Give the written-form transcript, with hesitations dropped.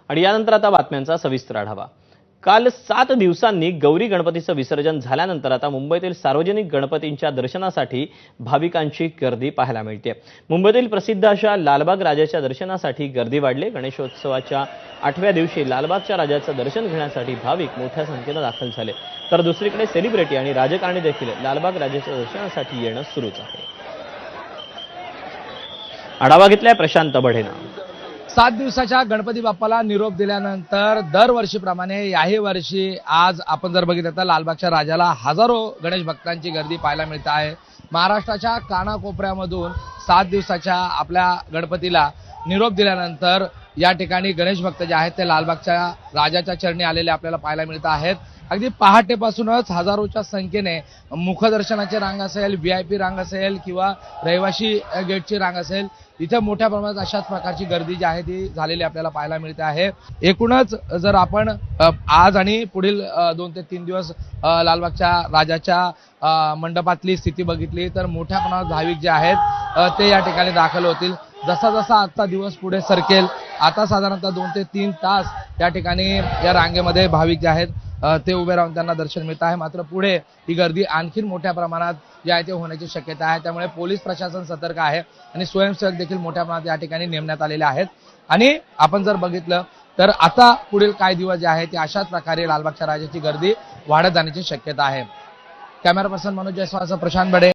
आणि यानंतर आता बातम्यांचा सविस्तर आढावा। काल 7 दिवसांनी गौरी गणपतीचं विसर्जन झाल्यानंतर आता मुंबईतील सार्वजनिक गणपतींच्या दर्शनासाठी भाविकांची गर्दी पाहायला मिळते। मुंबईतील प्रसिद्ध अशा लालबाग राजाच्या दर्शनासाठी गर्दी वाढली। गणेशोत्सवाच्या 8व्या दिवशी लालबागच्या राजाचं दर्शन घेण्यासाठी भाविक मोठ्या संख्येने दाखल झाले, तर दुसरीकडे सेलिब्रिटी आणि राजकारणी देखील लालबाग राजाच्या दर्शनासाठी येणं सुरूच आहे। आढावा घेतलाय प्रशांत बढेनं। 7 दिवसाच्या गणपती बाप्पाला निरोप दिल्यानंतर दरवर्षीप्रमाणे याही वर्षी आज आपण जर बघितलं तर लालबागच्या राजाला हजारो गणेश भक्तांची गर्दी पाहायला मिळते आहे। महाराष्ट्राच्या कानाकोपऱ्यामधून 7 दिवसाच्या आपल्या गणपतीला निरोप दिल्यानंतर या ठिकाणी गणेश भक्त जे आहेत ते लालबागच्या राजाच्या चरणी आलेले आपल्याला पाहायला मिळत आहेत। अगदी पहाटेपासूनच हजारोच्या संख्येने मुखदर्शनाची रांग असेल, VIP रांग असेल किंवा रहिवाशी गेटची रांग असेल, इथे मोठ्या प्रमाणात अशाच प्रकारची गर्दी जी आहे ती झालेली आपल्याला पाहायला मिळते आहे। एकूणच जर आपण आज आणि पुढील 2 ते 3 दिवस लालबागच्या राजाच्या मंडपातली स्थिती बघितली तर मोठ्या प्रमाणात भाविक जे आहेत ते या ठिकाणी दाखल होतील। जसा जसा आजचा दिवस पुढे सरकेल, आता साधारणतः 2 ते 3 तास या ठिकाणी या रांगेमध्ये भाविक जे आहेत ते उभे राहून त्यांना दर्शन मिळत आहे। मात्र पुढे ही गर्दी आणखीन मोठ्या प्रमाणात जी आहे ते होण्याची शक्यता आहे। त्यामुळे पोलीस प्रशासन सतर्क आहे आणि स्वयंसेवक देखील मोठ्या प्रमाणात या ठिकाणी नेमण्यात आलेले आहेत। आणि आपण जर बघितलं तर आता पुढील काही दिवस जे आहे ते अशाच प्रकारे लालबागच्या राजाची गर्दी वाढत जाण्याची शक्यता आहे। कॅमेरा पर्सन मनोज जयस्वाल, प्रशांत बडे।